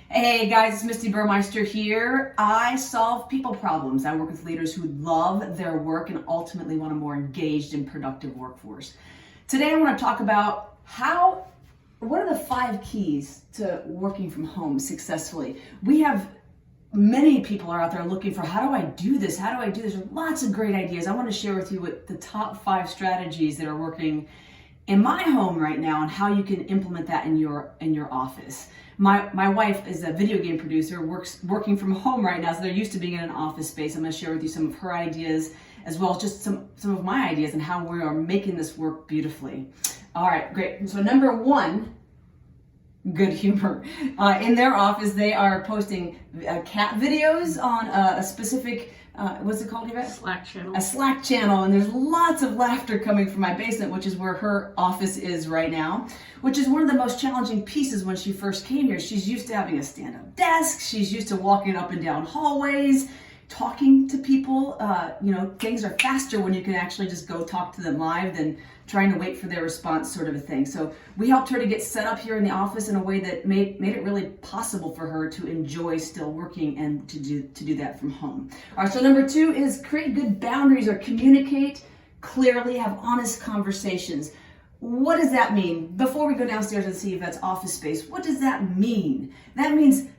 Hey guys, it's Misty Burmeister here. I solve people problems. I work with leaders who love their work and ultimately want a more engaged and productive workforce. Today I want to talk about what are the 5 keys to working from home successfully. Many people are out there looking for, how do I do this? How do I do this? There's lots of great ideas. I want to share with you what the top 5 strategies that are working in my home right now and how you can implement that in your office. My wife is a video game producer, working from home right now, so they're used to being in an office space. I'm going to share with you some of her ideas as well as just some of my ideas and how we are making this work beautifully. All right, great. So number 1, good humor. In their office, they are posting cat videos on a specific, what's it called, Yvette? Slack channel. A Slack channel, and there's lots of laughter coming from my basement, which is where her office is right now, which is one of the most challenging pieces when she first came here. She's used to having a stand-up desk. She's used to walking up and down hallways, talking to people. Things are faster when you can actually just go talk to them live than trying to wait for their response, sort of a thing. So we helped her to get set up here in the office in a way that made it really possible for her to enjoy still working and to do that from home. All right, so number 2 is create good boundaries or communicate clearly, have honest conversations. What does that mean? Before we go downstairs and see if that's office space, what does that mean? That means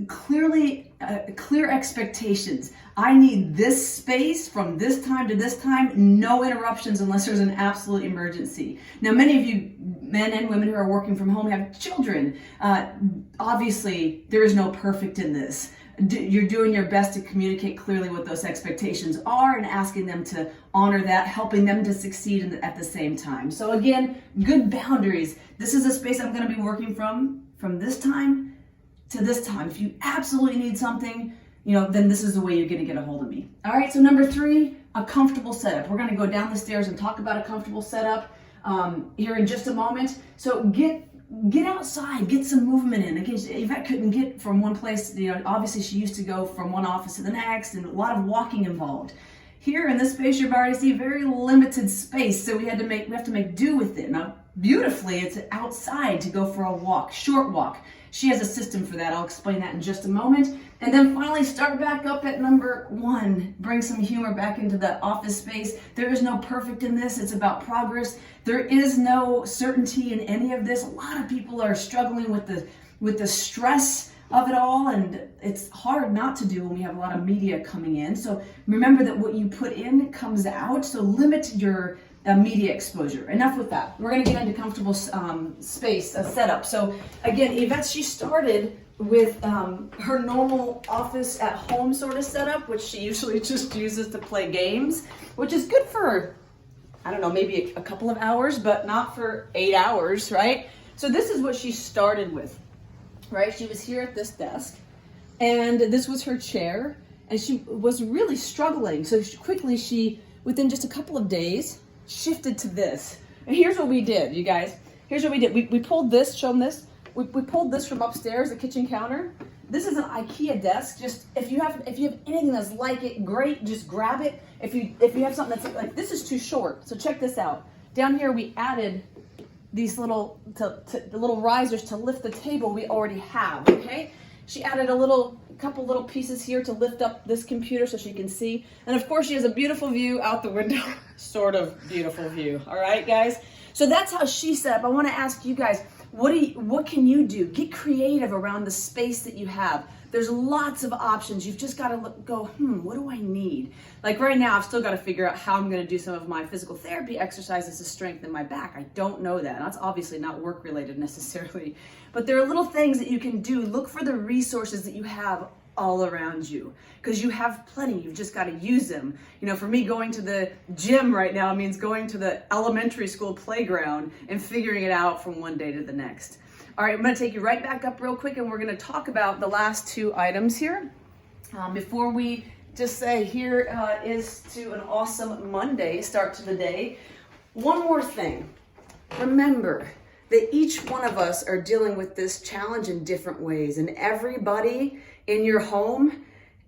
clear expectations. I need this space from this time to this time, no interruptions unless there's an absolute emergency. Now, many of you men and women who are working from home have children. Obviously, there is no perfect in this. You're doing your best to communicate clearly what those expectations are and asking them to honor that, helping them to succeed at the same time. So again, good boundaries. This is a space I'm going to be working from this time to this time. If you absolutely need something, then this is the way you're going to get a hold of me. All right, so number 3, a comfortable setup. We're going to go down the stairs and talk about a comfortable setup here in just a moment. So get outside, get some movement in. Again, Yvette couldn't get from one place, obviously she used to go from one office to the next and a lot of walking involved. Here in this space, you've already seen very limited space, so we have to make do with it. Now, beautifully, it's outside to go for a walk, short walk. She has a system for that. I'll explain that in just a moment. And then finally, start back up at number 1. Bring some humor back into the office space. There is no perfect in this. It's about progress. There is no certainty in any of this. A lot of people are struggling with the stress of it all, and it's hard not to do when we have a lot of media coming in. So remember that what you put in comes out. So limit your media exposure. Enough with that. We're going to get into comfortable space setup. So again, Yvette, she started with her normal office at home sort of setup, which she usually just uses to play games, which is good for, I don't know, maybe a couple of hours, but not for 8 hours, right? So this is what she started with, right? She was here at this desk, and this was her chair, and she was really struggling. So quickly, within just a couple of days, shifted to this. And here's what we did, you guys. Here's what we did. We pulled this, show them this. We pulled this from upstairs, the kitchen counter. This is an IKEA desk. Just if you have anything that's like it, great, just grab it. If you have something that's like this is too short. So check this out. Down here we added these little risers to lift the table we already have, okay? She added a couple little pieces here to lift up this computer so she can see. And of course she has a beautiful view out the window, sort of beautiful view. All right, guys? So that's how she set up. I want to ask you guys, what can you do? Get creative around the space that you have. There's lots of options. You've just got to go, what do I need? Like right now, I've still got to figure out how I'm going to do some of my physical therapy exercises to strengthen my back. I don't know that. That's obviously not work related necessarily, but there are little things that you can do. Look for the resources that you have all around you, because you have plenty. You've just got to use them. For me, going to the gym right now means going to the elementary school playground and figuring it out from one day to the next. All right, I'm going to take you right back up real quick, and we're going to talk about the last 2 items here. Before we just say here is to an awesome Monday start to the day. One more thing. Remember that each one of us are dealing with this challenge in different ways, and everybody in your home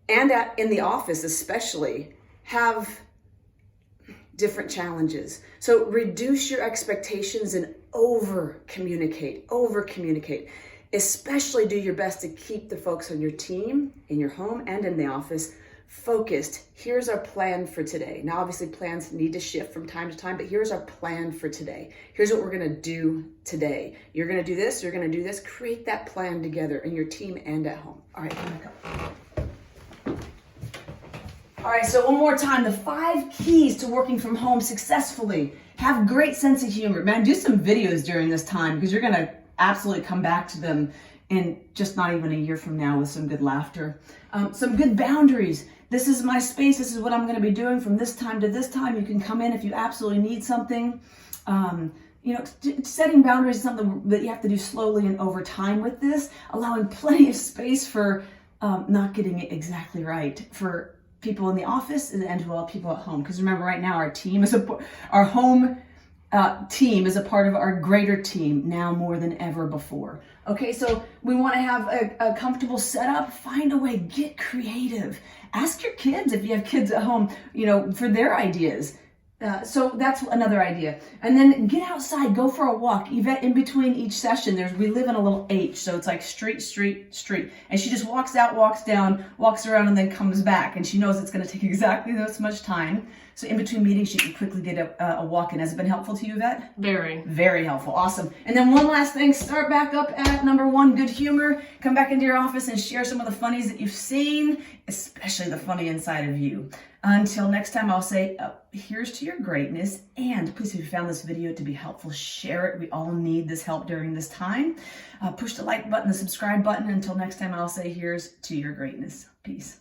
and in the office especially have different challenges. So reduce your expectations and over communicate. Especially do your best to keep the folks on your team, in your home and in the office, focused. Here's our plan for today. Now, obviously plans need to shift from time to time, but here's our plan for today. Here's what we're gonna do today. You're gonna do this, you're gonna do this. Create that plan together in your team and at home. All right, come back up. All right, so one more time, the 5 keys to working from home successfully. Have great sense of humor. Man, do some videos during this time because you're gonna absolutely come back to them in just not even a year from now with some good laughter. Some good boundaries. This is my space. This is what I'm going to be doing from this time to this time. You can come in if you absolutely need something. Setting boundaries is something that you have to do slowly and over time with this, allowing plenty of space for not getting it exactly right for people in the office and as well people at home. Because remember, right now our home team is a part of our greater team now more than ever before. Okay, so we want to have a comfortable setup. Find a way, get creative. Ask your kids if you have kids at home, for their ideas. So that's another idea. And then get outside, go for a walk. Yvette, in between each session, we live in a little H, so it's like street, street, street. And she just walks out, walks down, walks around, and then comes back. And she knows it's going to take exactly this much time. So in between meetings, she can quickly get a walk in. Has it been helpful to you, Yvette? Very. Very helpful. Awesome. And then one last thing, start back up at number 1, good humor. Come back into your office and share some of the funnies that you've seen, especially the funny inside of you. Until next time, I'll say, here's to your greatness. And please, if you found this video to be helpful, share it. We all need this help during this time. Push the like button, the subscribe button. Until next time, I'll say, here's to your greatness. Peace.